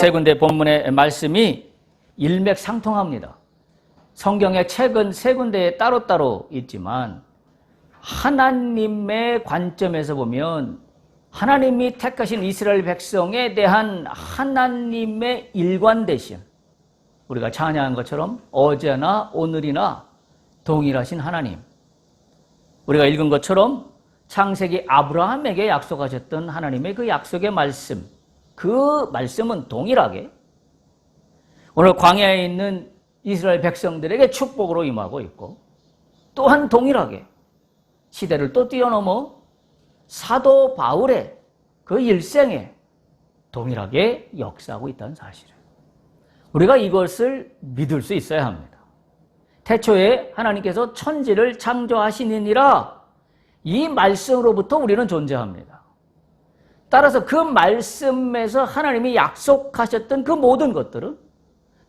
세 군데 본문의 말씀이 일맥상통합니다. 성경의 책은 세 군데에 따로따로 있지만 하나님의 관점에서 보면 하나님이 택하신 이스라엘 백성에 대한 하나님의 일관되심, 우리가 찬양한 것처럼 어제나 오늘이나 동일하신 하나님, 우리가 읽은 것처럼 창세기 아브라함에게 약속하셨던 하나님의 그 약속의 말씀, 그 말씀은 동일하게 오늘 광야에 있는 이스라엘 백성들에게 축복으로 임하고 있고, 또한 동일하게 시대를 또 뛰어넘어 사도 바울의 그 일생에 동일하게 역사하고 있다는 사실을 우리가 이것을 믿을 수 있어야 합니다. 태초에 하나님께서 천지를 창조하시느니라, 이 말씀으로부터 우리는 존재합니다. 따라서 그 말씀에서 하나님이 약속하셨던 그 모든 것들은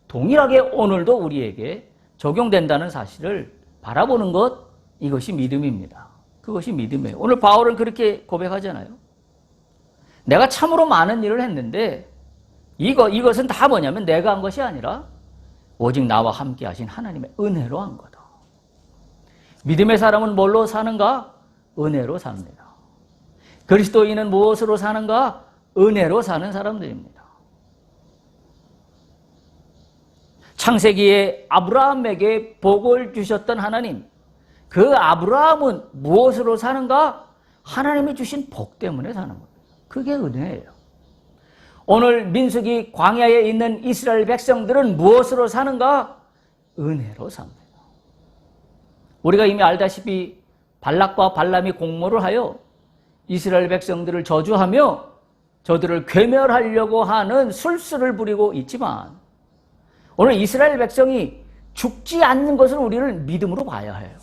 동일하게 오늘도 우리에게 적용된다는 사실을 바라보는 것, 이것이 믿음입니다. 그것이 믿음이에요. 오늘 바울은 그렇게 고백하잖아요. 내가 참으로 많은 일을 했는데 이것은 다 뭐냐면 내가 한 것이 아니라 오직 나와 함께 하신 하나님의 은혜로 한 거다. 믿음의 사람은 뭘로 사는가? 은혜로 삽니다. 그리스도인은 무엇으로 사는가? 은혜로 사는 사람들입니다. 창세기에 아브라함에게 복을 주셨던 하나님, 그 아브라함은 무엇으로 사는가? 하나님이 주신 복 때문에 사는 겁니다. 그게 은혜예요. 오늘 민수기 광야에 있는 이스라엘 백성들은 무엇으로 사는가? 은혜로 삽니다. 우리가 이미 알다시피 발락과 발람이 공모를 하여 이스라엘 백성들을 저주하며 저들을 괴멸하려고 하는 술수를 부리고 있지만, 오늘 이스라엘 백성이 죽지 않는 것을 우리는 믿음으로 봐야 해요.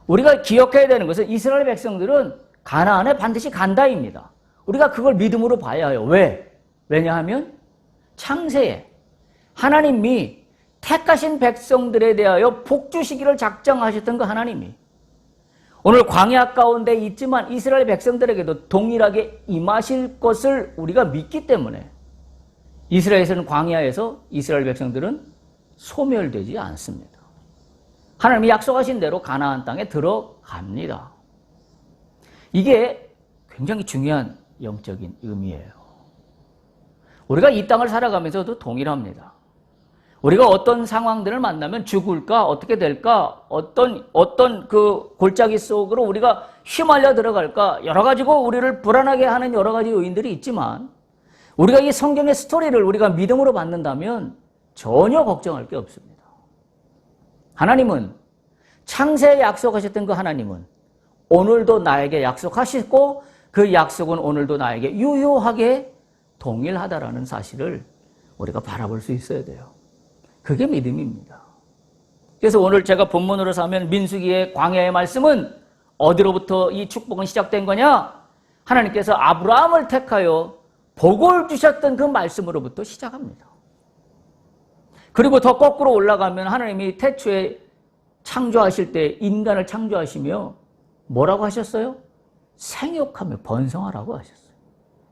우리가 기억해야 되는 것은 이스라엘 백성들은 가나안에 반드시 간다입니다. 우리가 그걸 믿음으로 봐야 해요. 왜? 왜냐하면 창세에 하나님이 택하신 백성들에 대하여 복 주시기를 작정하셨던 그 하나님이 오늘 광야 가운데 있지만 이스라엘 백성들에게도 동일하게 임하실 것을 우리가 믿기 때문에 이스라엘에서는, 광야에서 이스라엘 백성들은 소멸되지 않습니다. 하나님이 약속하신 대로 가나안 땅에 들어갑니다. 이게 굉장히 중요한 영적인 의미예요. 우리가 이 땅을 살아가면서도 동일합니다. 우리가 어떤 상황들을 만나면 죽을까, 어떻게 될까, 어떤 그 골짜기 속으로 우리가 휘말려 들어갈까, 여러 가지고 우리를 불안하게 하는 여러 가지 요인들이 있지만, 우리가 이 성경의 스토리를 우리가 믿음으로 받는다면 전혀 걱정할 게 없습니다. 하나님은, 창세에 약속하셨던 그 하나님은 오늘도 나에게 약속하시고 그 약속은 오늘도 나에게 유효하게 동일하다라는 사실을 우리가 바라볼 수 있어야 돼요. 그게 믿음입니다. 그래서 오늘 제가 본문으로 사면 민수기의 광야의 말씀은 어디로부터 이 축복은 시작된 거냐? 하나님께서 아브라함을 택하여 복을 주셨던 그 말씀으로부터 시작합니다. 그리고 더 거꾸로 올라가면 하나님이 태초에 창조하실 때 인간을 창조하시며 뭐라고 하셨어요? 생육하며 번성하라고 하셨어요.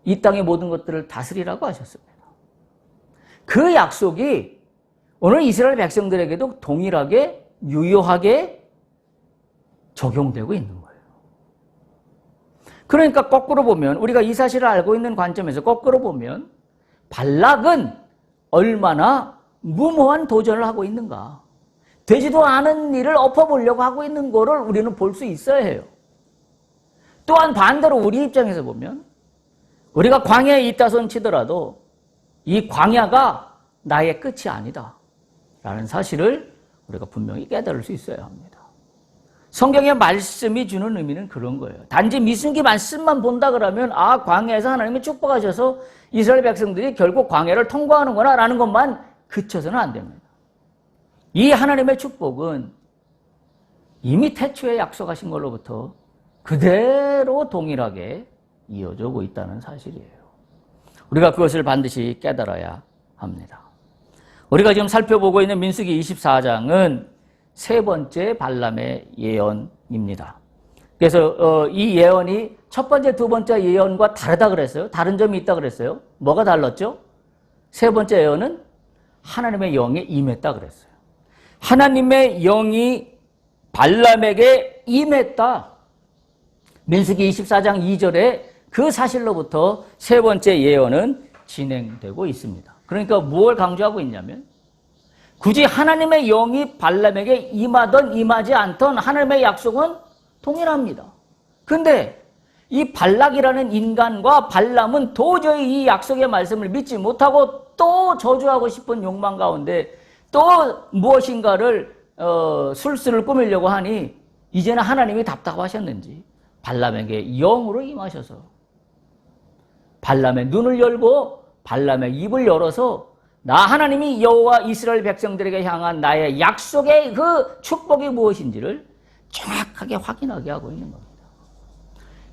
이 땅의 모든 것들을 다스리라고 하셨습니다. 그 약속이 오늘 이스라엘 백성들에게도 동일하게 유효하게 적용되고 있는 거예요. 그러니까 거꾸로 보면, 우리가 이 사실을 알고 있는 관점에서 거꾸로 보면 발락은 얼마나 무모한 도전을 하고 있는가, 되지도 않은 일을 엎어보려고 하고 있는 거를 우리는 볼 수 있어야 해요. 또한 반대로 우리 입장에서 보면 우리가 광야에 있다 손 치더라도 이 광야가 나의 끝이 아니다 라는 사실을 우리가 분명히 깨달을 수 있어야 합니다. 성경의 말씀이 주는 의미는 그런 거예요. 단지 민수기 말씀만 본다 그러면 광야에서 하나님이 축복하셔서 이스라엘 백성들이 결국 광야를 통과하는구나 라는 것만 그쳐서는 안 됩니다. 이 하나님의 축복은 이미 태초에 약속하신 걸로부터 그대로 동일하게 이어져 오고 있다는 사실이에요. 우리가 그것을 반드시 깨달아야 합니다. 우리가 지금 살펴보고 있는 민수기 24장은 세 번째 발람의 예언입니다. 그래서 이 예언이 첫 번째, 두 번째 예언과 다르다 그랬어요. 다른 점이 있다 그랬어요. 뭐가 달랐죠? 세 번째 예언은 하나님의 영이 임했다 그랬어요. 하나님의 영이 발람에게 임했다. 민수기 24장 2절에 그 사실로부터 세 번째 예언은 진행되고 있습니다. 그러니까 무엇을 강조하고 있냐면 굳이 하나님의 영이 발람에게 임하던 임하지 않던 하나님의 약속은 동일합니다. 근데 이 발락이라는 인간과 발람은 도저히 이 약속의 말씀을 믿지 못하고 또 저주하고 싶은 욕망 가운데 또 무엇인가를 술수를 꾸미려고 하니 이제는 하나님이 답답하셨는지 발람에게 영으로 임하셔서 발람의 눈을 열고 발람의 입을 열어서 나 하나님이 여호와 이스라엘 백성들에게 향한 나의 약속의 그 축복이 무엇인지를 정확하게 확인하게 하고 있는 겁니다.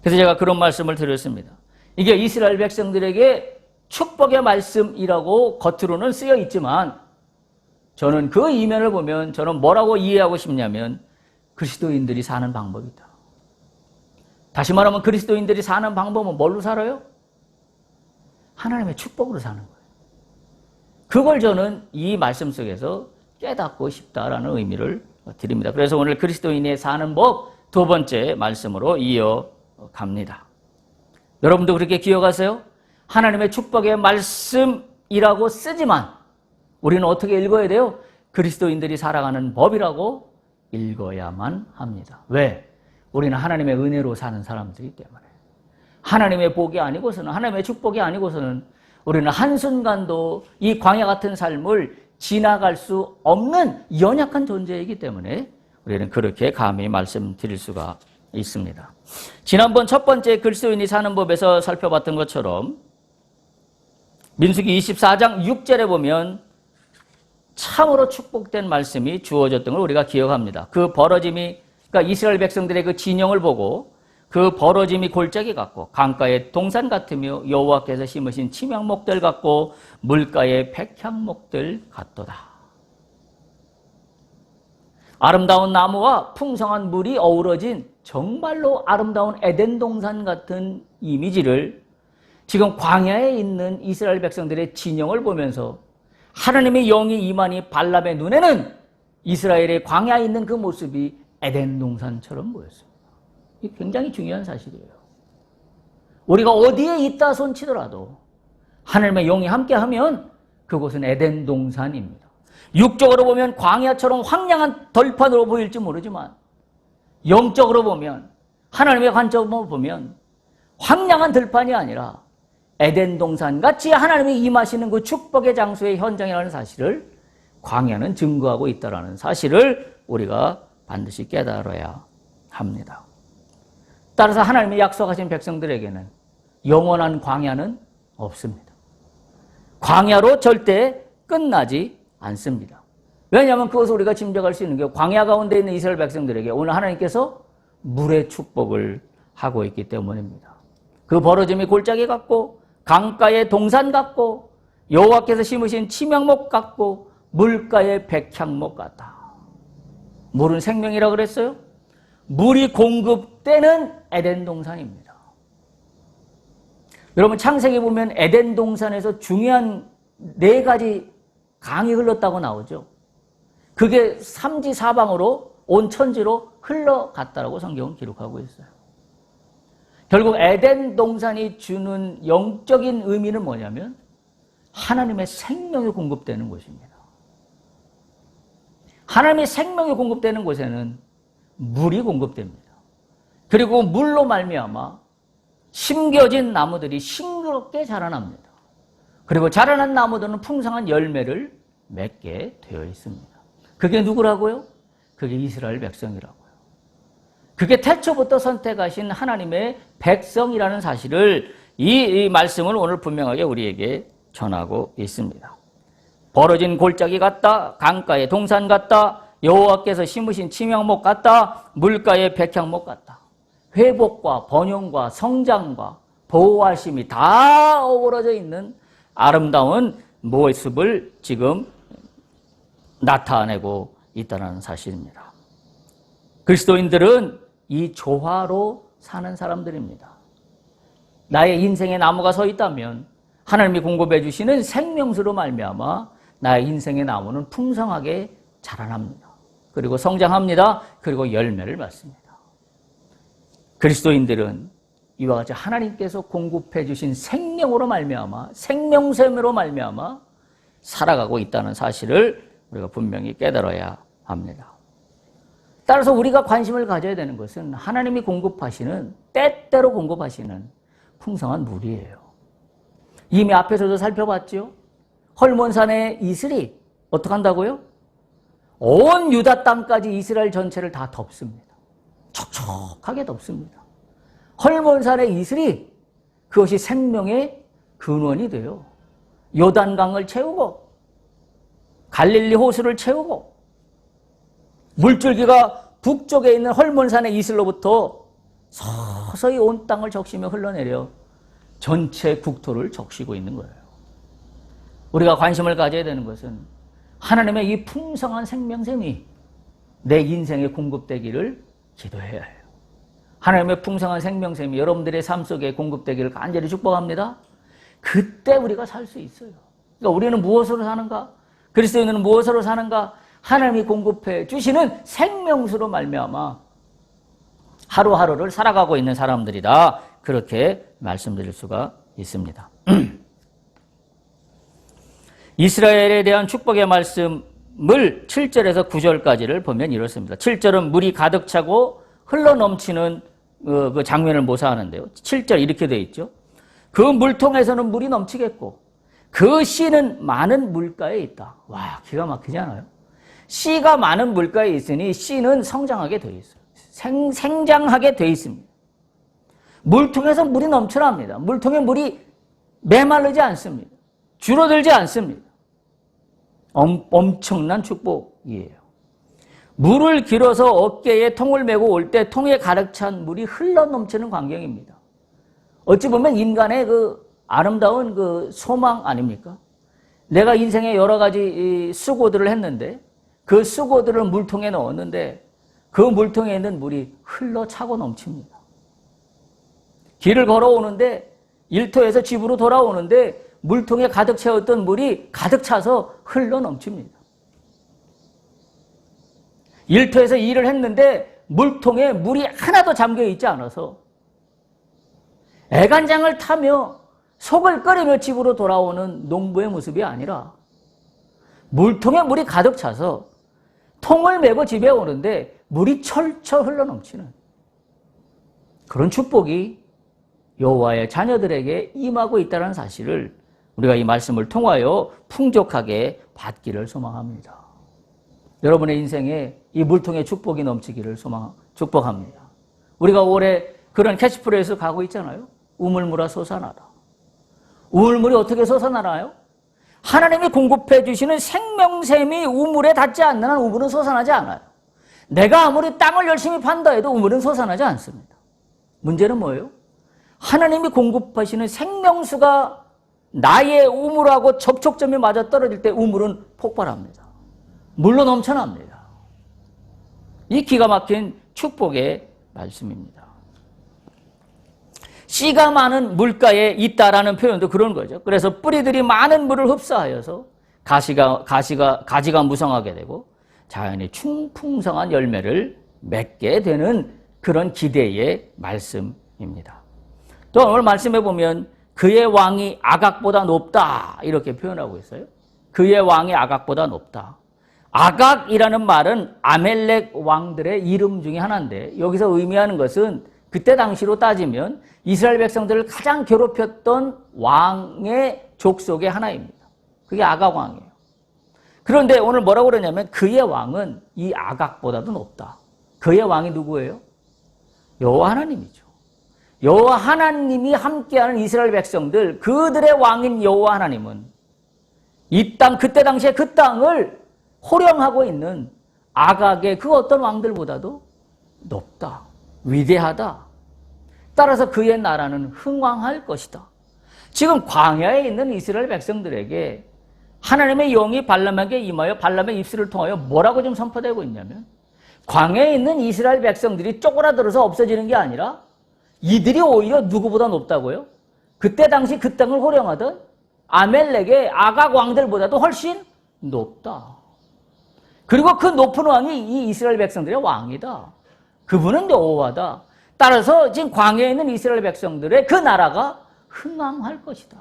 그래서 제가 그런 말씀을 드렸습니다. 이게 이스라엘 백성들에게 축복의 말씀이라고 겉으로는 쓰여 있지만 저는 그 이면을 보면 저는 뭐라고 이해하고 싶냐면 그리스도인들이 사는 방법이다. 다시 말하면 그리스도인들이 사는 방법은 뭘로 살아요? 하나님의 축복으로 사는 거예요. 그걸 저는 이 말씀 속에서 깨닫고 싶다라는 의미를 드립니다. 그래서 오늘 그리스도인의 사는 법 두 번째 말씀으로 이어갑니다. 여러분도 그렇게 기억하세요? 하나님의 축복의 말씀이라고 쓰지만 우리는 어떻게 읽어야 돼요? 그리스도인들이 살아가는 법이라고 읽어야만 합니다. 왜? 우리는 하나님의 은혜로 사는 사람들이기 때문에. 하나님의 복이 아니고서는, 하나님의 축복이 아니고서는 우리는 한순간도 이 광야 같은 삶을 지나갈 수 없는 연약한 존재이기 때문에 우리는 그렇게 감히 말씀드릴 수가 있습니다. 지난번 첫 번째 그리스도인이 사는 법에서 살펴봤던 것처럼 민수기 24장 6절에 보면 참으로 축복된 말씀이 주어졌던 걸 우리가 기억합니다. 그 벌어짐이, 그러니까 이스라엘 백성들의 그 진영을 보고 그 벌어짐이 골짜기 같고 강가의 동산 같으며 여호와께서 심으신 침향목들 같고 물가의 백향목들 같도다. 아름다운 나무와 풍성한 물이 어우러진 정말로 아름다운 에덴 동산 같은 이미지를 지금 광야에 있는 이스라엘 백성들의 진영을 보면서 하나님의 영이 임하니 발람의 눈에는 이스라엘의 광야에 있는 그 모습이 에덴 동산처럼 보였습니다. 이게 굉장히 중요한 사실이에요. 우리가 어디에 있다 손치더라도 하나님의 영이 함께하면 그곳은 에덴 동산입니다. 육적으로 보면 광야처럼 황량한 덜판으로 보일지 모르지만 영적으로 보면 하나님의 관점으로 보면 황량한 들판이 아니라 에덴 동산같이 하나님이 임하시는 그 축복의 장소의 현장이라는 사실을 광야는 증거하고 있다는 사실을 우리가 반드시 깨달아야 합니다. 따라서 하나님이 약속하신 백성들에게는 영원한 광야는 없습니다. 광야로 절대 끝나지 않습니다. 왜냐하면 그것을 우리가 짐작할 수 있는 게 광야 가운데 있는 이스라엘 백성들에게 오늘 하나님께서 물의 축복을 하고 있기 때문입니다. 그 벌어짐이 골짜기 같고 강가의 동산 같고 여호와께서 심으신 침향목 같고 물가의 백향목 같다. 물은 생명이라고 그랬어요? 물이 공급되는 에덴 동산입니다. 여러분 창세기 보면 에덴 동산에서 중요한 네 가지 강이 흘렀다고 나오죠. 그게 삼지사방으로 온 천지로 흘러갔다라고 성경은 기록하고 있어요. 결국 에덴 동산이 주는 영적인 의미는 뭐냐면 하나님의 생명이 공급되는 곳입니다. 하나님의 생명이 공급되는 곳에는 물이 공급됩니다. 그리고 물로 말미암아 심겨진 나무들이 싱그럽게 자라납니다. 그리고 자라난 나무들은 풍성한 열매를 맺게 되어 있습니다. 그게 누구라고요? 그게 이스라엘 백성이라고요. 그게 태초부터 선택하신 하나님의 백성이라는 사실을 이 말씀을 오늘 분명하게 우리에게 전하고 있습니다. 벌어진 골짜기 같다, 강가의 동산 같다, 여호와께서 심으신 침향목 같다, 물가의 백향목 같다. 회복과 번영과 성장과 보호하심이 다 어우러져 있는 아름다운 모습을 지금 나타내고 있다는 사실입니다. 그리스도인들은 이 조화로 사는 사람들입니다. 나의 인생의 나무가 서 있다면 하나님이 공급해 주시는 생명수로 말미암아 나의 인생의 나무는 풍성하게 자라납니다. 그리고 성장합니다. 그리고 열매를 맺습니다. 그리스도인들은 이와 같이 하나님께서 공급해 주신 생명으로 말미암아 생명샘으로 말미암아 살아가고 있다는 사실을 우리가 분명히 깨달아야 합니다. 따라서 우리가 관심을 가져야 되는 것은 하나님이 공급하시는 때때로 공급하시는 풍성한 물이에요. 이미 앞에서도 살펴봤죠. 헐몬산의 이슬이 어떻게 한다고요? 온 유다 땅까지 이스라엘 전체를 다 덮습니다. 촉촉하게 덮습니다. 헐몬산의 이슬이 그것이 생명의 근원이 돼요. 요단강을 채우고 갈릴리 호수를 채우고 물줄기가 북쪽에 있는 헐몬산의 이슬로부터 서서히 온 땅을 적시며 흘러내려 전체 국토를 적시고 있는 거예요. 우리가 관심을 가져야 되는 것은 하나님의 이 풍성한 생명샘이 내 인생에 공급되기를 기도해야 해요. 하나님의 풍성한 생명샘이 여러분들의 삶 속에 공급되기를 간절히 축복합니다. 그때 우리가 살 수 있어요. 그러니까 우리는 무엇으로 사는가? 그리스도인은 무엇으로 사는가? 하나님이 공급해 주시는 생명수로 말미암아 하루하루를 살아가고 있는 사람들이다. 그렇게 말씀드릴 수가 있습니다. 이스라엘에 대한 축복의 말씀을 7절에서 9절까지를 보면 이렇습니다. 7절은 물이 가득 차고 흘러넘치는 그 장면을 묘사하는데요. 7절 이렇게 되어 있죠. 그 물통에서는 물이 넘치겠고 그 씨는 많은 물가에 있다. 와, 기가 막히지 않아요? 씨가 많은 물가에 있으니 씨는 성장하게 되어 있어요. 생장하게 되어 있습니다. 물통에서 물이 넘쳐납니다. 물통에 물이 메마르지 않습니다. 줄어들지 않습니다. 엄청난 축복이에요. 물을 길어서 어깨에 통을 메고 올 때 통에 가득 찬 물이 흘러넘치는 광경입니다. 어찌 보면 인간의 그 아름다운 그 소망 아닙니까? 내가 인생에 여러 가지 수고들을 했는데 그 수고들을 물통에 넣었는데 그 물통에 있는 물이 흘러차고 넘칩니다. 길을 걸어오는데 일터에서 집으로 돌아오는데 물통에 가득 채웠던 물이 가득 차서 흘러 넘칩니다. 일터에서 일을 했는데 물통에 물이 하나도 잠겨 있지 않아서 애간장을 타며 속을 끓이며 집으로 돌아오는 농부의 모습이 아니라 물통에 물이 가득 차서 통을 메고 집에 오는데 물이 철철 흘러 넘치는 그런 축복이 여호와의 자녀들에게 임하고 있다는 사실을 우리가 이 말씀을 통하여 풍족하게 받기를 소망합니다. 여러분의 인생에 이 물통의 축복이 넘치기를 축복합니다. 우리가 올해 그런 캐치프레이즈 가고 있잖아요. 우물물아 솟아나라. 우물물이 어떻게 솟아나나요? 하나님이 공급해 주시는 생명샘이 우물에 닿지 않는 한 우물은 솟아나지 않아요. 내가 아무리 땅을 열심히 판다 해도 우물은 솟아나지 않습니다. 문제는 뭐예요? 하나님이 공급하시는 생명수가 나의 우물하고 접촉점이 맞아 떨어질 때 우물은 폭발합니다. 물로 넘쳐납니다. 이 기가 막힌 축복의 말씀입니다. 씨가 많은 물가에 있다라는 표현도 그런 거죠. 그래서 뿌리들이 많은 물을 흡수하여서 가지가 무성하게 되고 자연이 풍성한 열매를 맺게 되는 그런 기대의 말씀입니다. 또 오늘 말씀해 보면 그의 왕이 아각보다 높다 이렇게 표현하고 있어요. 그의 왕이 아각보다 높다. 아각이라는 말은 아멜렉 왕들의 이름 중에 하나인데 여기서 의미하는 것은 그때 당시로 따지면 이스라엘 백성들을 가장 괴롭혔던 왕의 족속의 하나입니다. 그게 아각 왕이에요. 그런데 오늘 뭐라고 그러냐면 그의 왕은 이 아각보다도 높다. 그의 왕이 누구예요? 여호와 하나님이죠. 여호와 하나님이 함께하는 이스라엘 백성들, 그들의 왕인 여호와 하나님은 이 땅, 그때 당시에 그 땅을 호령하고 있는 아각의 그 어떤 왕들보다도 높다. 위대하다. 따라서 그의 나라는 흥왕할 것이다. 지금 광야에 있는 이스라엘 백성들에게 하나님의 영이 발람에게 임하여 발람의 입술을 통하여 뭐라고 좀 선포되고 있냐면 광야에 있는 이스라엘 백성들이 쪼그라들어서 없어지는 게 아니라 이들이 오히려 누구보다 높다고요? 그때 당시 그 땅을 호령하던 아멜렉의 아각 왕들보다도 훨씬 높다. 그리고 그 높은 왕이 이 이스라엘 백성들의 왕이다. 그분은 여호와다. 따라서 지금 광야에 있는 이스라엘 백성들의 그 나라가 흥왕할 것이다.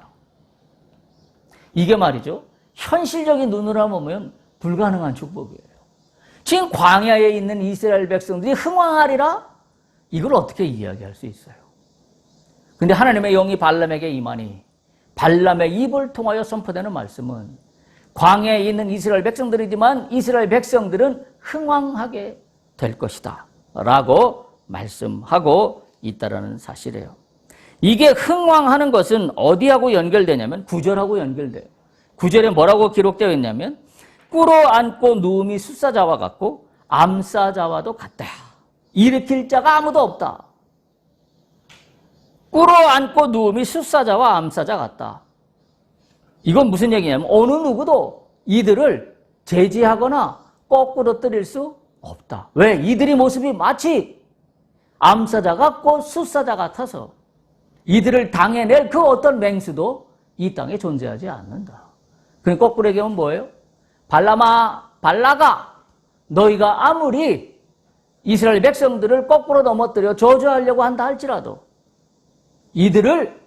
이게 말이죠. 현실적인 눈으로 보면 불가능한 축복이에요. 지금 광야에 있는 이스라엘 백성들이 흥왕하리라? 이걸 어떻게 이야기할 수 있어요? 근데 하나님의 영이 발람에게 임하니 발람의 입을 통하여 선포되는 말씀은 광야에 있는 이스라엘 백성들이지만 이스라엘 백성들은 흥왕하게 될 것이다 라고 말씀하고 있다는 사실이에요. 이게 흥왕하는 것은 어디하고 연결되냐면 9절하고 연결돼요. 9절에 뭐라고 기록되어 있냐면 꿇어 앉고 누움이 숫사자와 같고 암사자와도 같다. 일으킬 자가 아무도 없다. 꿇어 앉고 누움이 숫사자와 암사자 같다. 이건 무슨 얘기냐면 어느 누구도 이들을 제지하거나 거꾸로 때릴 수 없다. 왜? 이들의 모습이 마치 암사자 같고 숫사자 같아서 이들을 당해낼 그 어떤 맹수도 이 땅에 존재하지 않는다. 그럼 거꾸로 얘기하면 뭐예요? 발람아, 발라가 너희가 아무리 이스라엘 백성들을 거꾸로 넘어뜨려 저주하려고 한다 할지라도 이들을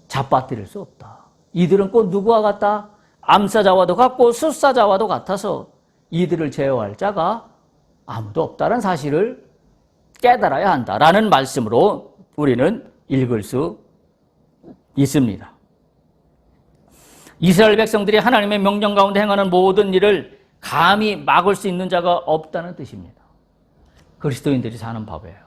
잡아뜨릴 수 없다. 이들은 꼭 누구와 같다? 암사자와도 같고 숫사자와도 같아서 이들을 제어할 자가 아무도 없다는 사실을 깨달아야 한다라는 말씀으로 우리는 읽을 수 있습니다. 이스라엘 백성들이 하나님의 명령 가운데 행하는 모든 일을 감히 막을 수 있는 자가 없다는 뜻입니다. 그리스도인들이 사는 법이에요.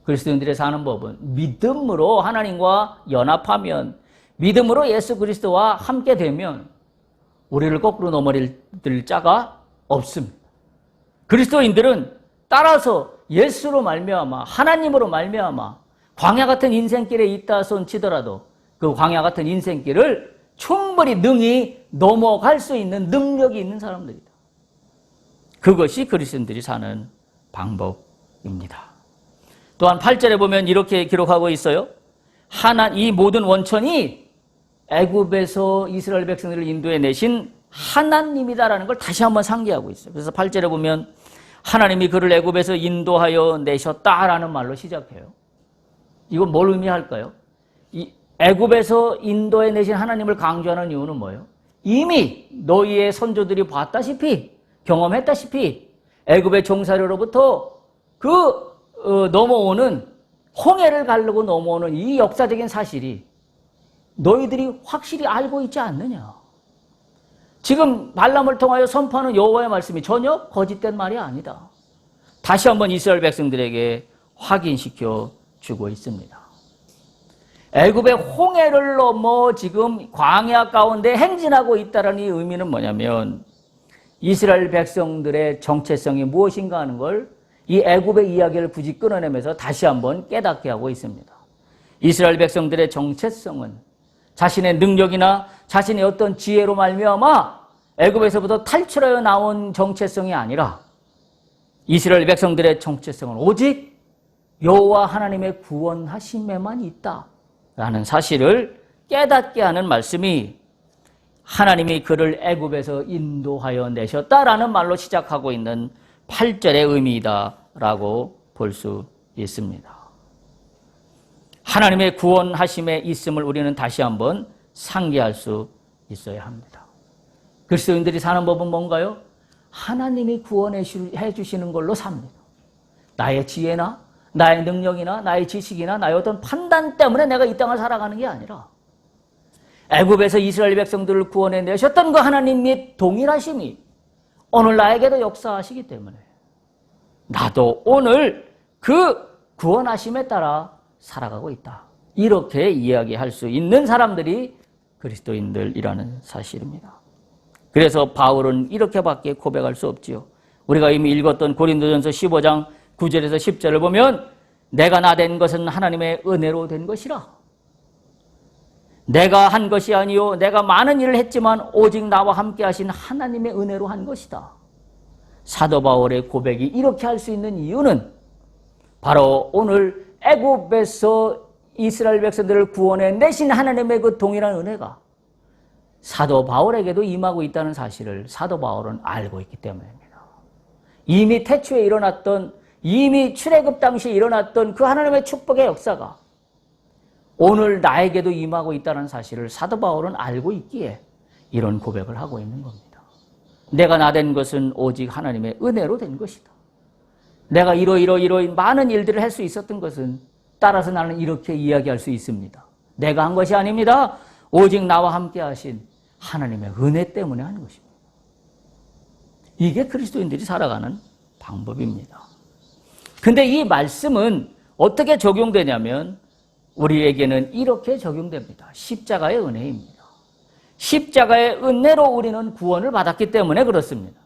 그리스도인들이 사는 법은 믿음으로 하나님과 연합하면, 믿음으로 예수 그리스도와 함께 되면 우리를 거꾸로 넘어릴 자가 없습니다. 그리스도인들은 따라서 예수로 말미암아 하나님으로 말미암아 광야 같은 인생길에 있다 손 치더라도 그 광야 같은 인생길을 충분히 능히 넘어갈 수 있는 능력이 있는 사람들이다. 그것이 그리스도인들이 사는 방법입니다. 또한 8절에 보면 이렇게 기록하고 있어요. 이 모든 원천이 애굽에서 이스라엘 백성들을 인도해 내신 하나님이다라는 걸 다시 한번 상기하고 있어요. 그래서 8절에 보면 하나님이 그를 애굽에서 인도하여 내셨다라는 말로 시작해요. 이건 뭘 의미할까요? 이 애굽에서 인도해 내신 하나님을 강조하는 이유는 뭐예요? 이미 너희의 선조들이 봤다시피 경험했다시피 애굽의 종살이로부터 넘어오는 홍해를 가르고 넘어오는 이 역사적인 사실이 너희들이 확실히 알고 있지 않느냐. 지금 발람을 통하여 선포하는 여호와의 말씀이 전혀 거짓된 말이 아니다. 다시 한번 이스라엘 백성들에게 확인시켜 주고 있습니다. 애굽의 홍해를 넘어 지금 광야 가운데 행진하고 있다는 이 의미는 뭐냐면 이스라엘 백성들의 정체성이 무엇인가 하는 걸 이 애굽의 이야기를 굳이 끊어내면서 다시 한번 깨닫게 하고 있습니다. 이스라엘 백성들의 정체성은 자신의 능력이나 자신의 어떤 지혜로 말미암아 애굽에서부터 탈출하여 나온 정체성이 아니라 이스라엘 백성들의 정체성은 오직 여호와 하나님의 구원하심에만 있다라는 사실을 깨닫게 하는 말씀이 하나님이 그를 애굽에서 인도하여 내셨다라는 말로 시작하고 있는 8절의 의미이다라고 볼 수 있습니다. 하나님의 구원하심에 있음을 우리는 다시 한번 상기할 수 있어야 합니다. 그리스도인들이 사는 법은 뭔가요? 하나님이 구원해 주시는 걸로 삽니다. 나의 지혜나 나의 능력이나 나의 지식이나 나의 어떤 판단 때문에 내가 이 땅을 살아가는 게 아니라 애굽에서 이스라엘 백성들을 구원해 내셨던 그 하나님의 동일하심이 오늘 나에게도 역사하시기 때문에 나도 오늘 그 구원하심에 따라 살아가고 있다. 이렇게 이야기할 수 있는 사람들이 그리스도인들이라는 사실입니다. 그래서 바울은 이렇게밖에 고백할 수 없지요. 우리가 이미 읽었던 고린도전서 15장 9절에서 10절을 보면 내가 나 된 것은 하나님의 은혜로 된 것이라. 내가 한 것이 아니요 내가 많은 일을 했지만 오직 나와 함께 하신 하나님의 은혜로 한 것이다. 사도 바울의 고백이 이렇게 할 수 있는 이유는 바로 오늘 애굽에서 이스라엘 백성들을 구원해 내신 하나님의 그 동일한 은혜가 사도 바울에게도 임하고 있다는 사실을 사도 바울은 알고 있기 때문입니다. 이미 태초에 일어났던, 이미 출애굽 당시에 일어났던 그 하나님의 축복의 역사가 오늘 나에게도 임하고 있다는 사실을 사도 바울은 알고 있기에 이런 고백을 하고 있는 겁니다. 내가 나된 것은 오직 하나님의 은혜로 된 것이다. 내가 이러이러 많은 일들을 할 수 있었던 것은 따라서 나는 이렇게 이야기할 수 있습니다. 내가 한 것이 아닙니다. 오직 나와 함께 하신 하나님의 은혜 때문에 한 것입니다. 이게 그리스도인들이 살아가는 방법입니다. 근데 이 말씀은 어떻게 적용되냐면 우리에게는 이렇게 적용됩니다. 십자가의 은혜입니다. 십자가의 은혜로 우리는 구원을 받았기 때문에 그렇습니다.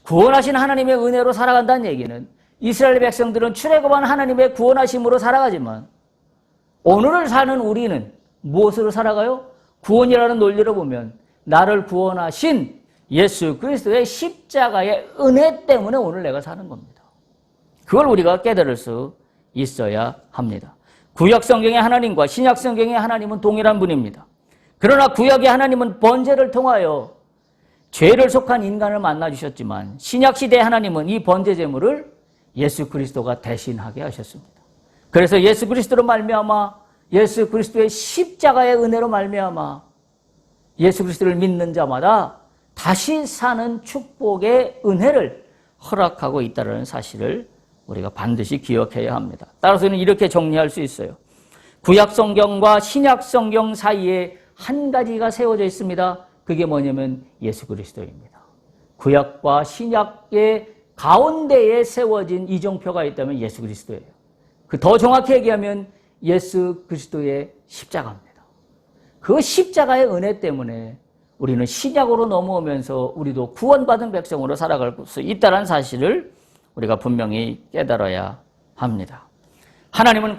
구원하신 하나님의 은혜로 살아간다는 얘기는 이스라엘 백성들은 출애굽한 하나님의 구원하심으로 살아가지만 오늘을 사는 우리는 무엇으로 살아가요? 구원이라는 논리로 보면 나를 구원하신 예수 그리스도의 십자가의 은혜 때문에 오늘 내가 사는 겁니다. 그걸 우리가 깨달을 수 있어야 합니다. 구약 성경의 하나님과 신약 성경의 하나님은 동일한 분입니다. 그러나 구약의 하나님은 번제를 통하여 죄를 속한 인간을 만나주셨지만 신약 시대의 하나님은 이 번제 제물을 예수 그리스도가 대신하게 하셨습니다. 그래서 예수 그리스도로 말미암아 예수 그리스도의 십자가의 은혜로 말미암아 예수 그리스도를 믿는 자마다 다시 사는 축복의 은혜를 허락하고 있다는 사실을 우리가 반드시 기억해야 합니다. 따라서는 이렇게 정리할 수 있어요. 구약 성경과 신약 성경 사이에 한 가지가 세워져 있습니다. 그게 뭐냐면 예수 그리스도입니다. 구약과 신약의 가운데에 세워진 이정표가 있다면 예수 그리스도예요. 그 더 정확히 얘기하면 예수 그리스도의 십자가입니다. 그 십자가의 은혜 때문에 우리는 신약으로 넘어오면서 우리도 구원받은 백성으로 살아갈 수 있다는 사실을 우리가 분명히 깨달아야 합니다. 하나님은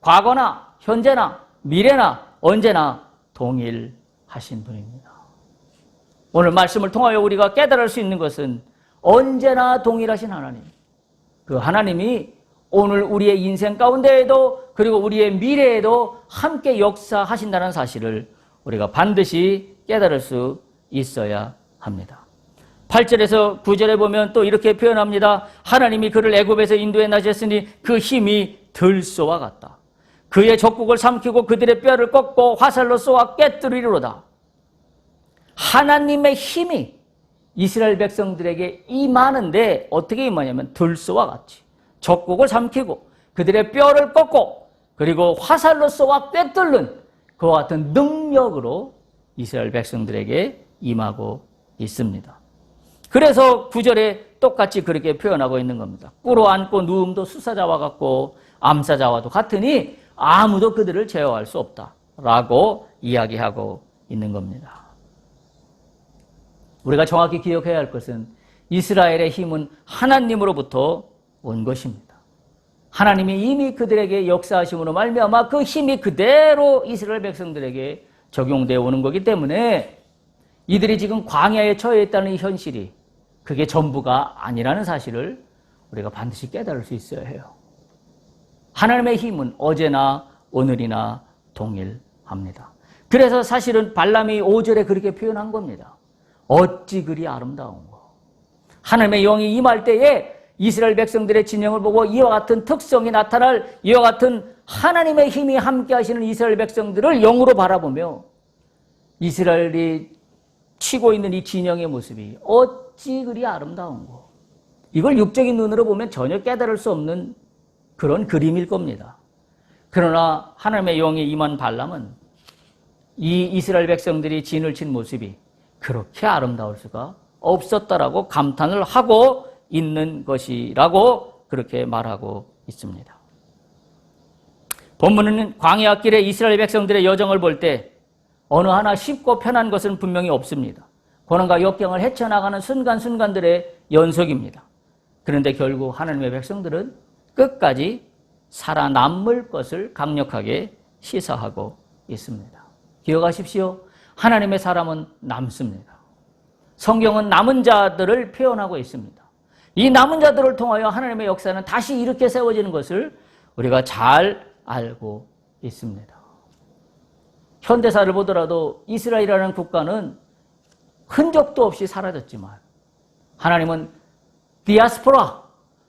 과거나 현재나 미래나 언제나 동일하신 분입니다. 오늘 말씀을 통하여 우리가 깨달을 수 있는 것은 언제나 동일하신 하나님. 그 하나님이 오늘 우리의 인생 가운데에도 그리고 우리의 미래에도 함께 역사하신다는 사실을 우리가 반드시 깨달을 수 있어야 합니다. 8절에서 9절에 보면 또 이렇게 표현합니다. 하나님이 그를 애굽에서 인도해 나셨으니 그 힘이 들소와 같다. 그의 적국을 삼키고 그들의 뼈를 꺾고 화살로 쏘아 깨뜨리리로다. 하나님의 힘이 이스라엘 백성들에게 임하는데 어떻게 임하냐면 들소와 같이 적국을 삼키고 그들의 뼈를 꺾고 그리고 화살로 쏘아 꿰뚫는 그와 같은 능력으로 이스라엘 백성들에게 임하고 있습니다. 그래서 9절에 똑같이 그렇게 표현하고 있는 겁니다. 꿇어 앉고 누움도 수사자와 같고 암사자와도 같으니 아무도 그들을 제어할 수 없다라고 이야기하고 있는 겁니다. 우리가 정확히 기억해야 할 것은 이스라엘의 힘은 하나님으로부터 온 것입니다. 하나님이 이미 그들에게 역사하심으로 말미암아 그 힘이 그대로 이스라엘 백성들에게 적용되어 오는 거기 때문에 이들이 지금 광야에 처해 있다는 이 현실이 그게 전부가 아니라는 사실을 우리가 반드시 깨달을 수 있어야 해요. 하나님의 힘은 어제나 오늘이나 동일합니다. 그래서 사실은 발람이 5절에 그렇게 표현한 겁니다. 어찌 그리 아름다운 거. 하나님의 영이 임할 때에 이스라엘 백성들의 진영을 보고 이와 같은 특성이 나타날 이와 같은 하나님의 힘이 함께 하시는 이스라엘 백성들을 영으로 바라보며 이스라엘이 치고 있는 이 진영의 모습이 어찌 그리 아름다운 거. 이걸 육적인 눈으로 보면 전혀 깨달을 수 없는 그런 그림일 겁니다. 그러나 하나님의 영이 임한 발람은 이 이스라엘 백성들이 진을 친 모습이 그렇게 아름다울 수가 없었다라고 감탄을 하고 있는 것이라고 그렇게 말하고 있습니다. 본문은 광야 길에 이스라엘 백성들의 여정을 볼 때 어느 하나 쉽고 편한 것은 분명히 없습니다. 고난과 역경을 헤쳐나가는 순간순간들의 연속입니다. 그런데 결국 하나님의 백성들은 끝까지 살아남을 것을 강력하게 시사하고 있습니다. 기억하십시오. 하나님의 사람은 남습니다. 성경은 남은 자들을 표현하고 있습니다. 이 남은 자들을 통하여 하나님의 역사는 다시 이렇게 세워지는 것을 우리가 잘 알고 있습니다. 현대사를 보더라도 이스라엘이라는 국가는 흔적도 없이 사라졌지만 하나님은 디아스포라,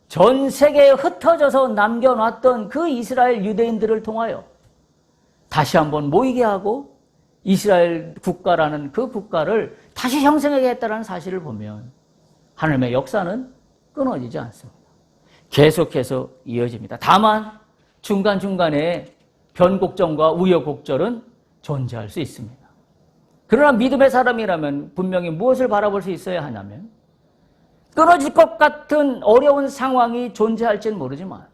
전 세계에 흩어져서 남겨놨던 그 이스라엘 유대인들을 통하여 다시 한번 모이게 하고 이스라엘 국가라는 그 국가를 다시 형성하게 했다는 사실을 보면 하나님의 역사는 끊어지지 않습니다. 계속해서 이어집니다. 다만 중간중간에 변곡점과 우여곡절은 존재할 수 있습니다. 그러나 믿음의 사람이라면 분명히 무엇을 바라볼 수 있어야 하냐면 끊어질 것 같은 어려운 상황이 존재할지는 모르지만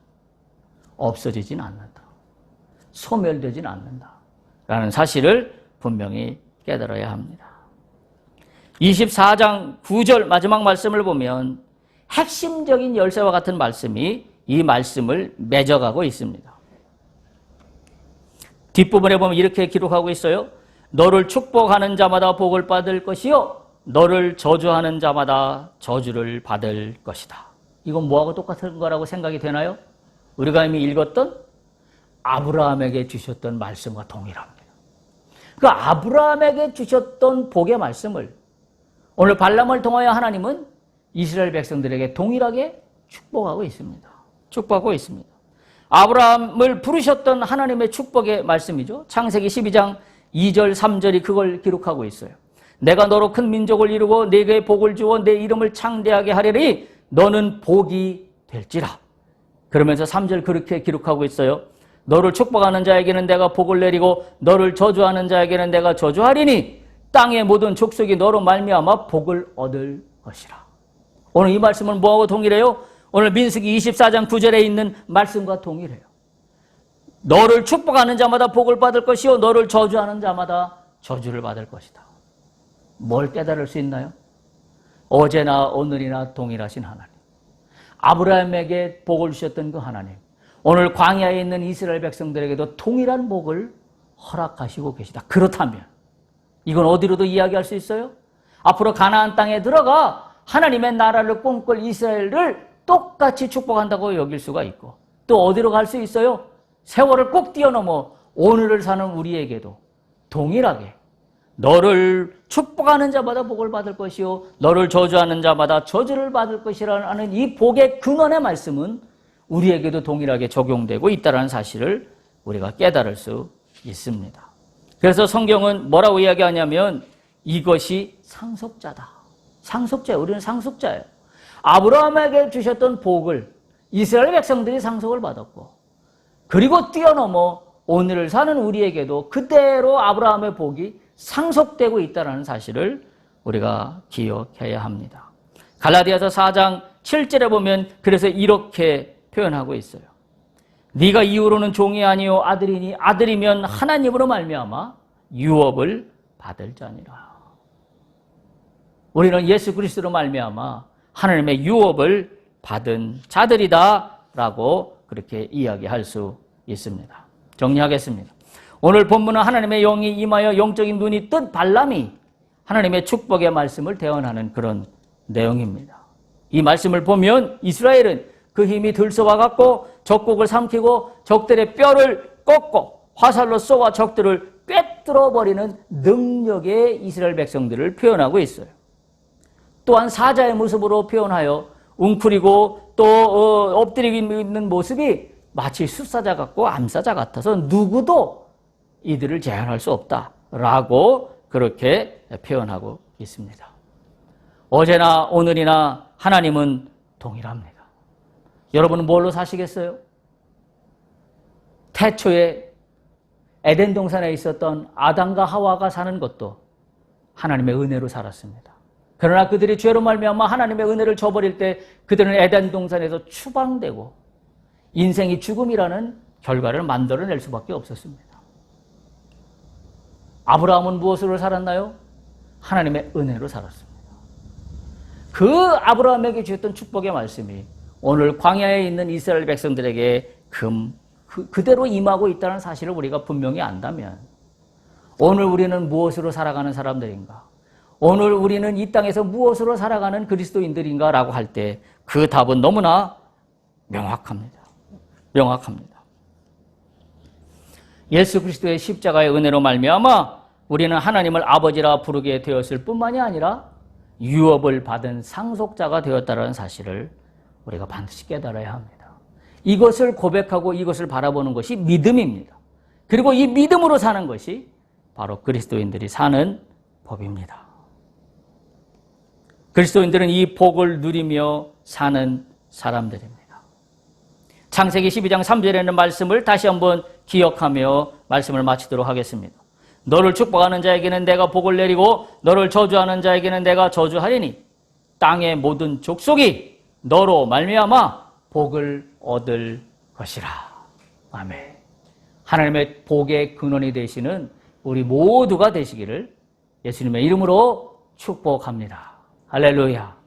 없어지진 않는다. 소멸되진 않는다. 라는 사실을 분명히 깨달아야 합니다. 24장 9절 마지막 말씀을 보면 핵심적인 열쇠와 같은 말씀이 이 말씀을 맺어가고 있습니다. 뒷부분에 보면 이렇게 기록하고 있어요. 너를 축복하는 자마다 복을 받을 것이요 너를 저주하는 자마다 저주를 받을 것이다. 이건 뭐하고 똑같은 거라고 생각이 되나요? 우리가 이미 읽었던 아브라함에게 주셨던 말씀과 동일합니다. 그 아브라함에게 주셨던 복의 말씀을 오늘 발람을 통하여 하나님은 이스라엘 백성들에게 동일하게 축복하고 있습니다. 축복하고 있습니다. 아브라함을 부르셨던 하나님의 축복의 말씀이죠. 창세기 12장 2절 3절이 그걸 기록하고 있어요. 내가 너로 큰 민족을 이루고 네게 복을 주어 내 이름을 창대하게 하리니 너는 복이 될지라. 그러면서 3절 그렇게 기록하고 있어요. 너를 축복하는 자에게는 내가 복을 내리고 너를 저주하는 자에게는 내가 저주하리니 땅의 모든 족속이 너로 말미암아 복을 얻을 것이라. 오늘 이 말씀은 뭐하고 동일해요? 오늘 민수기 24장 9절에 있는 말씀과 동일해요. 너를 축복하는 자마다 복을 받을 것이요 너를 저주하는 자마다 저주를 받을 것이다. 뭘 깨달을 수 있나요? 어제나 오늘이나 동일하신 하나님. 아브라함에게 복을 주셨던 그 하나님. 오늘 광야에 있는 이스라엘 백성들에게도 동일한 복을 허락하시고 계시다. 그렇다면 이건 어디로도 이야기할 수 있어요? 앞으로 가나안 땅에 들어가 하나님의 나라를 꿈꿀 이스라엘을 똑같이 축복한다고 여길 수가 있고 또 어디로 갈 수 있어요? 세월을 꼭 뛰어넘어 오늘을 사는 우리에게도 동일하게 너를 축복하는 자마다 복을 받을 것이요 너를 저주하는 자마다 저주를 받을 것이라는 이 복의 근원의 말씀은 우리에게도 동일하게 적용되고 있다는 사실을 우리가 깨달을 수 있습니다. 그래서 성경은 뭐라고 이야기하냐면 이것이 상속자다. 상속자예요. 우리는 상속자예요. 아브라함에게 주셨던 복을 이스라엘 백성들이 상속을 받았고 그리고 뛰어넘어 오늘을 사는 우리에게도 그대로 아브라함의 복이 상속되고 있다는 사실을 우리가 기억해야 합니다. 갈라디아서 4장 7절에 보면 그래서 이렇게 표현하고 있어요. 네가 이후로는 종이 아니요 아들이니 아들이면 하나님으로 말미암아 유업을 받을 자니라. 우리는 예수 그리스도로 말미암아 하나님의 유업을 받은 자들이다라고 그렇게 이야기할 수 있습니다. 정리하겠습니다. 오늘 본문은 하나님의 영이 임하여 영적인 눈이 뜬 발람이 하나님의 축복의 말씀을 대언하는 그런 내용입니다. 이 말씀을 보면 이스라엘은 그 힘이 들소와 같고 적국을 삼키고 적들의 뼈를 꺾고 화살로 쏘아 적들을 꿰뚫어버리는 능력의 이스라엘 백성들을 표현하고 있어요. 또한 사자의 모습으로 표현하여 웅크리고 또 엎드리고 있는 모습이 마치 숫사자 같고 암사자 같아서 누구도 이들을 제한할 수 없다라고 그렇게 표현하고 있습니다. 어제나 오늘이나 하나님은 동일합니다. 여러분은 뭘로 사시겠어요? 태초에 에덴 동산에 있었던 아담과 하와가 사는 것도 하나님의 은혜로 살았습니다. 그러나 그들이 죄로 말미암아 하나님의 은혜를 저버릴 때 그들은 에덴 동산에서 추방되고 인생이 죽음이라는 결과를 만들어낼 수밖에 없었습니다. 아브라함은 무엇으로 살았나요? 하나님의 은혜로 살았습니다. 그 아브라함에게 주셨던 축복의 말씀이 오늘 광야에 있는 이스라엘 백성들에게 그대로 임하고 있다는 사실을 우리가 분명히 안다면 오늘 우리는 무엇으로 살아가는 사람들인가? 오늘 우리는 이 땅에서 무엇으로 살아가는 그리스도인들인가? 라고 할 때 그 답은 너무나 명확합니다. 명확합니다. 예수 그리스도의 십자가의 은혜로 말미암아 우리는 하나님을 아버지라 부르게 되었을 뿐만이 아니라 유업을 받은 상속자가 되었다는 사실을 우리가 반드시 깨달아야 합니다. 이것을 고백하고 이것을 바라보는 것이 믿음입니다. 그리고 이 믿음으로 사는 것이 바로 그리스도인들이 사는 법입니다. 그리스도인들은 이 복을 누리며 사는 사람들입니다. 창세기 12장 3절에 있는 말씀을 다시 한번 기억하며 말씀을 마치도록 하겠습니다. 너를 축복하는 자에게는 내가 복을 내리고 너를 저주하는 자에게는 내가 저주하리니 땅의 모든 족속이 너로 말미암아 복을 얻을 것이라. 아멘. 하나님의 복의 근원이 되시는 우리 모두가 되시기를 예수님의 이름으로 축복합니다. 할렐루야.